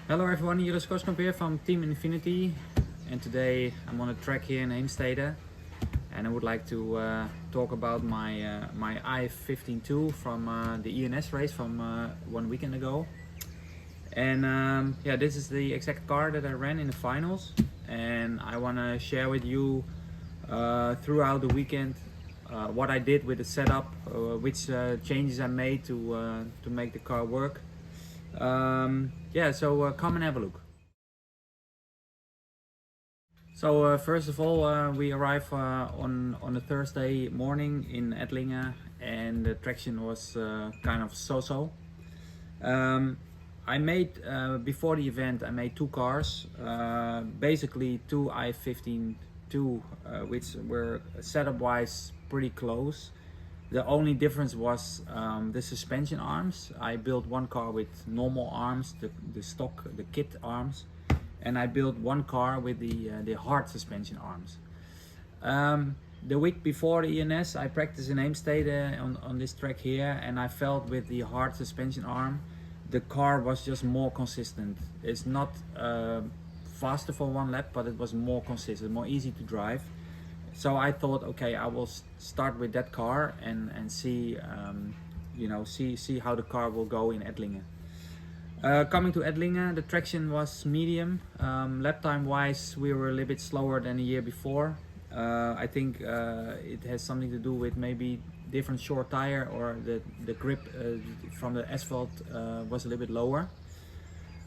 Hello everyone, hier is Groskamp here from Team Infinity, and today I'm on a track here in Heemstede, and I would like to talk about my i15-2 from the ENS race from 1 weekend ago. And yeah, this is the exact car that I ran in the finals, and I want to share with you throughout the weekend what I did with the setup, which changes I made to make the car work. Yeah, so come and have a look. So first of all, we arrived on a Thursday morning in Ettlingen, and the traction was kind of so-so. I made before the event, I made two cars, basically two i15-2, which were setup-wise pretty close. The only difference was the suspension arms. I built one car with normal arms, the stock, the kit arms, and I built one car with the hard suspension arms. The week before the ENS, I practiced in Heemstede on this track here, and I felt with the hard suspension arm, the car was just more consistent. It's not faster for one lap, but it was more consistent, more easy to drive. So I thought, okay, I will start with that car and see, see how the car will go in Ettlingen. Coming to Ettlingen, the traction was medium. Lap time wise, we were a little bit slower than the year before. I think it has something to do with maybe different short tire, or the grip from the asphalt was a little bit lower.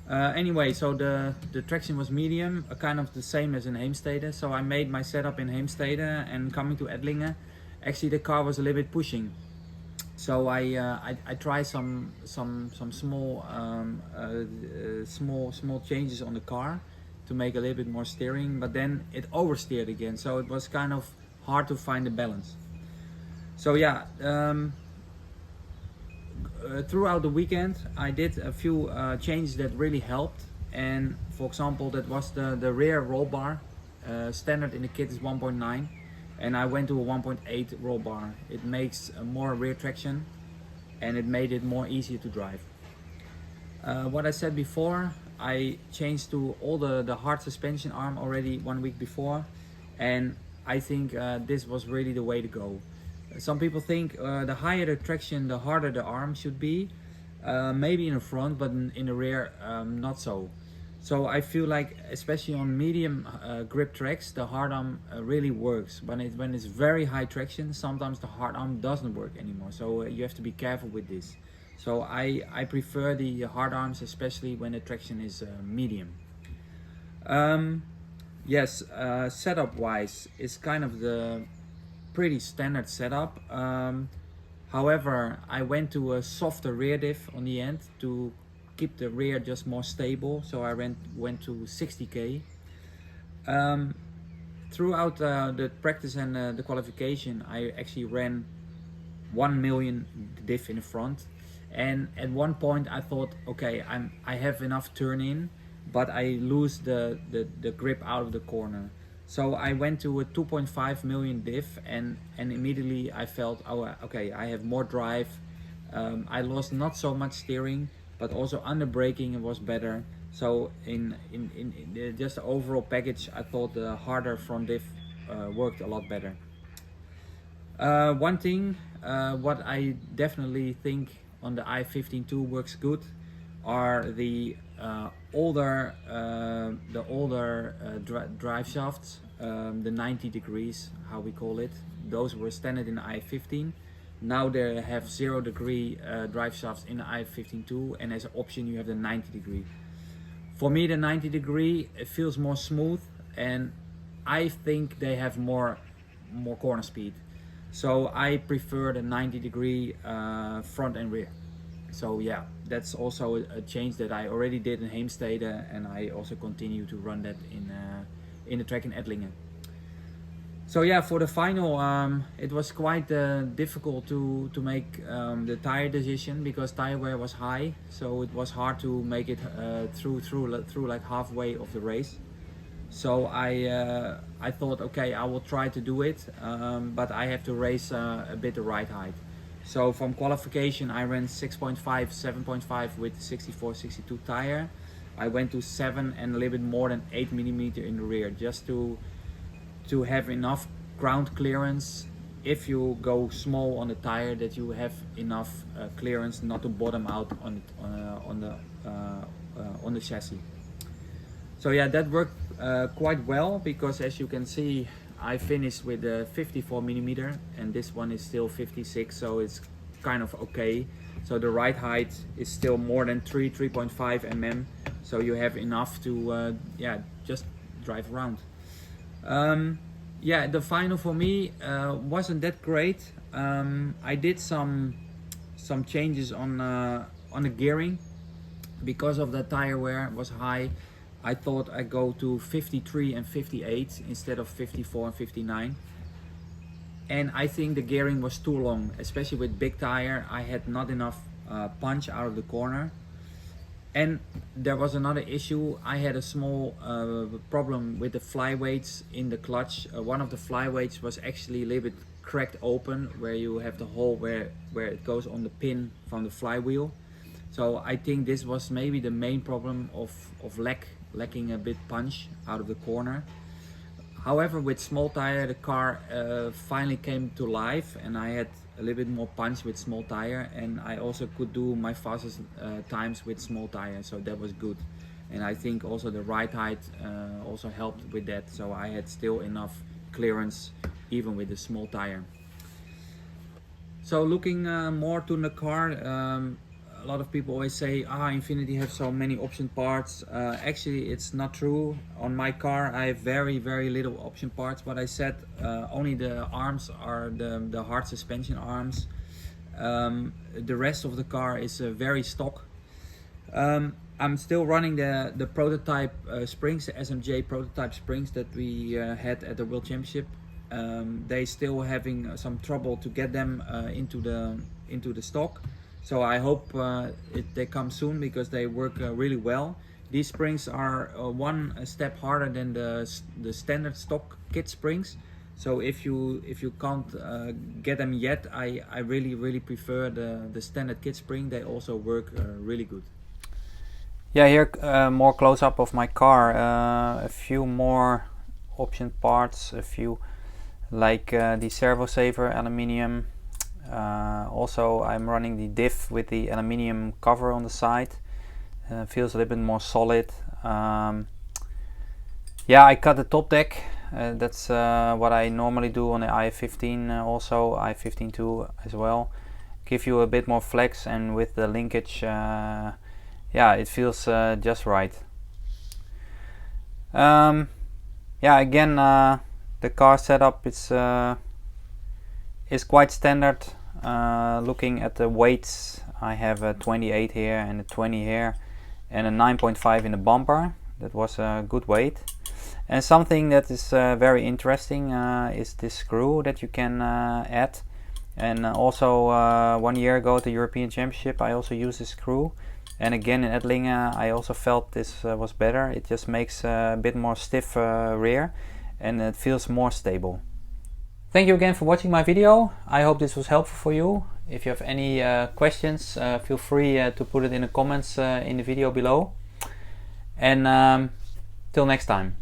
Anyway, so the traction was medium, kind of the same as in Heemstede. So I made my setup in Heemstede, and coming to Ettlingen, actually the car was a little bit pushing. So I tried some small small changes on the car to make a little bit more steering, but then it oversteered again. So it was kind of hard to find the balance. So yeah. Throughout the weekend I did a few changes that really helped, and for example that was the rear roll bar. Standard in the kit is 1.9, and I went to a 1.8 roll bar. It makes more rear traction, and it made it more easier to drive. What I said before, I changed to all the hard suspension arm already 1 week before, and I think this was really the way to go. Some people think the higher the traction, the harder the arm should be. Maybe in the front, but in the rear, not so. So I feel like, especially on medium grip tracks, the hard arm really works. When it's very high traction, sometimes the hard arm doesn't work anymore. So you have to be careful with this. So I prefer the hard arms, especially when the traction is medium. Yes, setup wise, it's kind of the pretty standard setup. However, I went to a softer rear diff on the end to keep the rear just more stable. So I went to 60k. Throughout the practice and the qualification, I actually ran 1 million diff in the front. And at one point I thought, okay, I have enough turn in, but I lose the grip out of the corner. So I went to a 2.5 million diff, and immediately I felt, oh, okay, I have more drive. I lost not so much steering, but also under braking was better. So in just the overall package, I thought the harder front diff worked a lot better. One thing, what I definitely think on the i15-2 works good, are the older drive shafts, the 90 degrees, how we call it. Those were standard in the i15. Now they have 0 degree drive shafts in the i15-2, and as an option you have the 90 degree. For me, the 90 degree, it feels more smooth, and I think they have more corner speed. So I prefer the 90 degree front and rear. So yeah, that's also a change that I already did in Heemstede, and I also continue to run that in the track in Ettlingen. So yeah, for the final, it was quite difficult to make the tire decision, because tire wear was high. So it was hard to make it through like halfway of the race. So I thought, okay, I will try to do it, but I have to race a bit the ride height. So from qualification I ran 6.5, 7.5 with the 64-62 tire. I went to 7 and a little bit more than 8 millimeter in the rear, just to have enough ground clearance if you go small on the tire, that you have enough clearance not to bottom out on the chassis. So yeah, that worked quite well, because as you can see, I finished with a 54 millimeter and this one is still 56, so it's kind of okay. So the ride height is still more than 3.5 mm, so you have enough to yeah, just drive around. Yeah, the final for me wasn't that great. I did some changes on the gearing because of the tire wear was high. I thought I'd go to 53 and 58 instead of 54 and 59. And I think the gearing was too long, especially with big tire. I had not enough punch out of the corner. And there was another issue. I had a small problem with the flyweights in the clutch. One of the flyweights was actually a little bit cracked open, where you have the hole where it goes on the pin from the flywheel. So I think this was maybe the main problem of lacking a bit punch out of the corner. However, with small tire, the car finally came to life, and I had a little bit more punch with small tire, and I also could do my fastest times with small tire, so that was good. And I think also the ride height also helped with that, so I had still enough clearance even with the small tire. So looking more to the car, a lot of people always say, Infinity have so many option parts. Actually, it's not true. On my car, I have very little option parts. What I said, only the arms are the hard suspension arms. The rest of the car is very stock. I'm still running the prototype springs, the SMJ prototype springs that we had at the World Championship. They still having some trouble to get them into the stock. So I hope they come soon, because they work really well. These springs are one step harder than the standard stock kit springs. So if you can't get them yet, I really prefer the standard kit spring. They also work really good. Yeah, here more close up of my car. A few more option parts, a few like the servo saver aluminium. Also, I'm running the diff with the aluminium cover on the side. Feels a little bit more solid. Yeah, I cut the top deck. That's what I normally do on the i15, also i15-2 as well. Give you a bit more flex, and with the linkage, yeah, it feels just right. Yeah, again, the car setup is quite standard. Looking at the weights, I have a 28 here and a 20 here and a 9.5 in the bumper. That was a good weight. And something that is very interesting is this screw that you can add. And also 1 year ago at the European Championship, I also used this screw. And again in Ettlingen, I also felt this was better. It just makes a bit more stiff rear, and it feels more stable. Thank you again for watching my video. I hope this was helpful for you. If you have any questions, feel free to put it in the comments in the video below. And till next time.